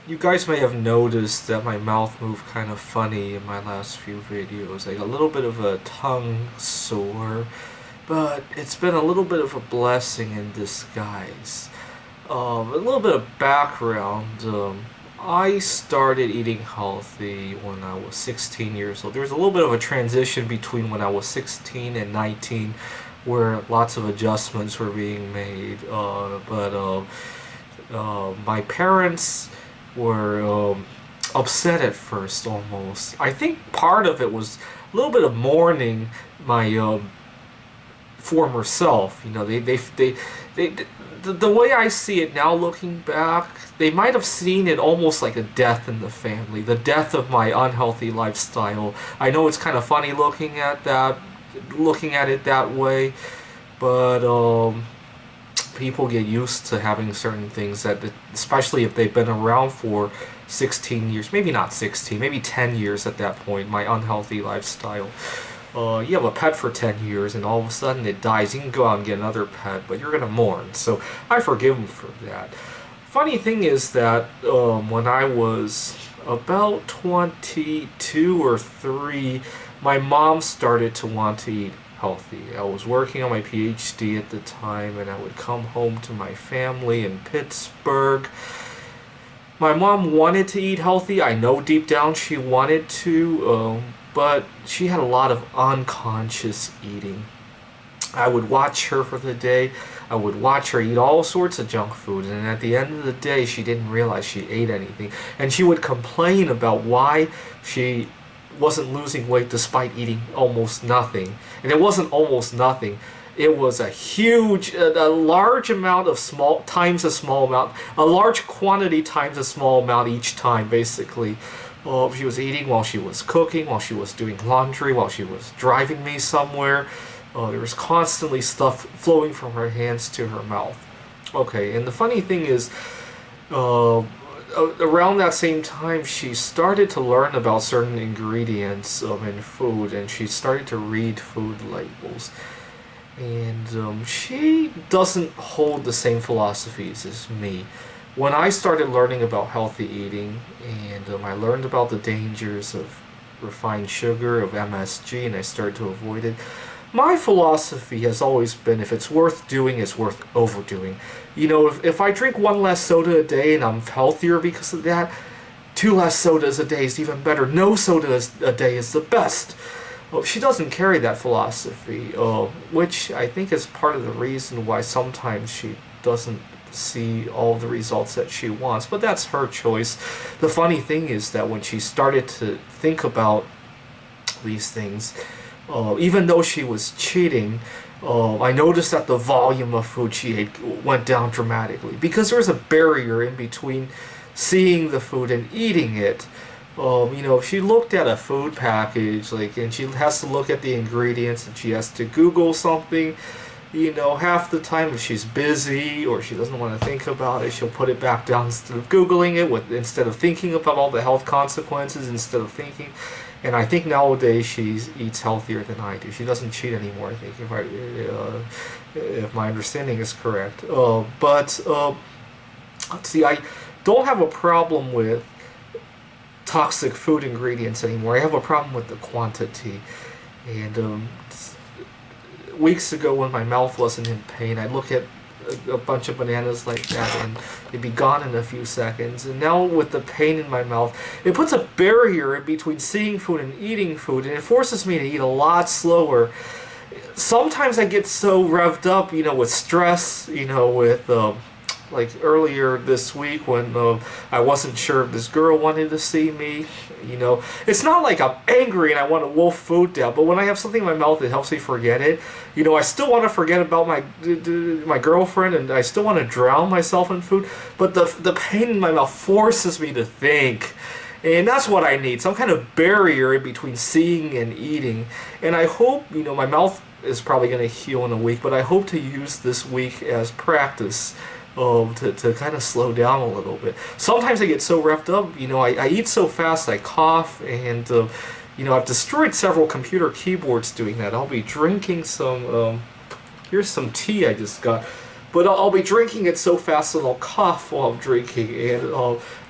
You guys may have noticed that my mouth moved kind of funny in my last few videos, like a little bit of a tongue sore, but it's been a little bit of a blessing in disguise. A little bit of background. I started eating healthy when I was 16 years old. There was a little bit of a transition between when I was 16 and 19 where lots of adjustments were being made. But my parents were upset at first almost. I think part of it was a little bit of mourning my former self. They the way I see it now looking back, they might have seen it almost like a death in the family, the death of my unhealthy lifestyle. I know it's kind of funny looking at it that way, but people get used to having certain things that, especially if they've been around for 16 years, maybe not 16, maybe 10 years at that point, my unhealthy lifestyle. You have a pet for 10 years and all of a sudden it dies. You can go out and get another pet, but you're going to mourn. So I forgive them for that. Funny thing is that when I was about 22 or 3, my mom started to want to eat healthy. I was working on my PhD at the time and I would come home to my family in Pittsburgh. My mom wanted to eat healthy. I know deep down she wanted to, but she had a lot of unconscious eating. I would watch her for the day. I would watch her eat all sorts of junk food, and at the end of the day, she didn't realize she ate anything. And she would complain about why she wasn't losing weight despite eating almost nothing. And it wasn't almost nothing. It was a huge, a large amount of small times a small amount, a large quantity times a small amount each time, basically. She was eating while she was cooking, while she was doing laundry, while she was driving me somewhere. There was constantly stuff flowing from her hands to her mouth. Okay, and the funny thing is, around that same time, she started to learn about certain ingredients in food, and she started to read food labels. And she doesn't hold the same philosophies as me. When I started learning about healthy eating, and I learned about the dangers of refined sugar, of MSG, and I started to avoid it, my philosophy has always been if it's worth doing, it's worth overdoing. You know, if I drink one less soda a day and I'm healthier because of that, two less sodas a day is even better. No soda a day is the best. Well, she doesn't carry that philosophy, which I think is part of the reason why sometimes she doesn't see all the results that she wants, but that's her choice. The funny thing is that when she started to think about these things, even though she was cheating, I noticed that the volume of food she ate went down dramatically because there was a barrier in between seeing the food and eating it. If she looked at a food package, and she has to look at the ingredients and she has to Google something, half the time if she's busy or she doesn't want to think about it, she'll put it back down instead of Googling it, instead of thinking about all the health consequences, instead of thinking. And I think nowadays she eats healthier than I do. She doesn't cheat anymore, I think, if my understanding is correct. But let's see, I don't have a problem with toxic food ingredients anymore. I have a problem with the quantity. And weeks ago when my mouth wasn't in pain, I'd look at a bunch of bananas like that and it'd be gone in a few seconds. And now with the pain in my mouth, it puts a barrier in between seeing food and eating food, and it forces me to eat a lot slower. Sometimes I get so revved up, with stress, with like earlier this week when I wasn't sure if this girl wanted to see me. It's not like I'm angry and I want to wolf food down, but when I have something in my mouth that helps me forget it, I still want to forget about my girlfriend, and I still want to drown myself in food, but the pain in my mouth forces me to think. And that's what I need, some kind of barrier in between seeing and eating. And I hope, my mouth is probably going to heal in a week, but I hope to use this week as practice to kind of slow down a little bit. Sometimes I get so revved up, I eat so fast, I cough, and I've destroyed several computer keyboards doing that. I'll be drinking some, here's some tea I just got. but I'll be drinking it so fast that I'll cough while I'm drinking, and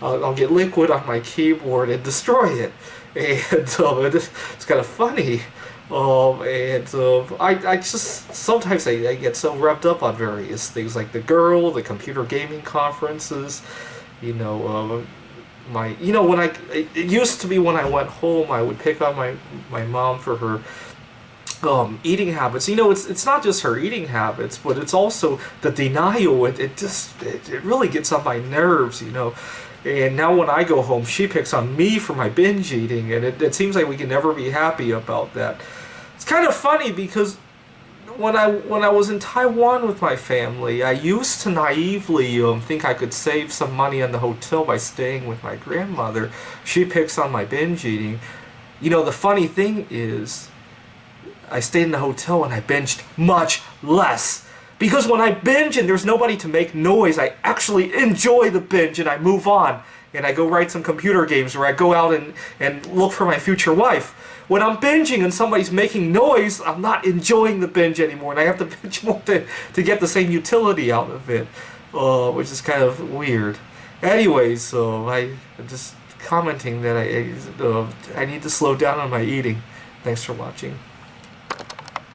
I'll get liquid on my keyboard and destroy it. And it's kind of funny. I just sometimes I get so wrapped up on various things like the girl, the computer gaming conferences, you know, when it used to be when I went home, I would pick on my mom for her eating habits. You know, it's not just her eating habits, but it's also the denial. It really gets on my nerves, you know. And now when I go home, she picks on me for my binge eating, and it seems like we can never be happy about that. It's kind of funny because when I was in Taiwan with my family, I used to naively think I could save some money on the hotel by staying with my grandmother. She picks on my binge eating. You know, the funny thing is, I stayed in the hotel and I binged much less. Because when I binge and there's nobody to make noise, I actually enjoy the binge and I move on. And I go write some computer games, or I go out and look for my future wife. When I'm binging and somebody's making noise, I'm not enjoying the binge anymore, and I have to binge more to get the same utility out of it, which is kind of weird. Anyways, I'm just commenting that I need to slow down on my eating. Thanks for watching.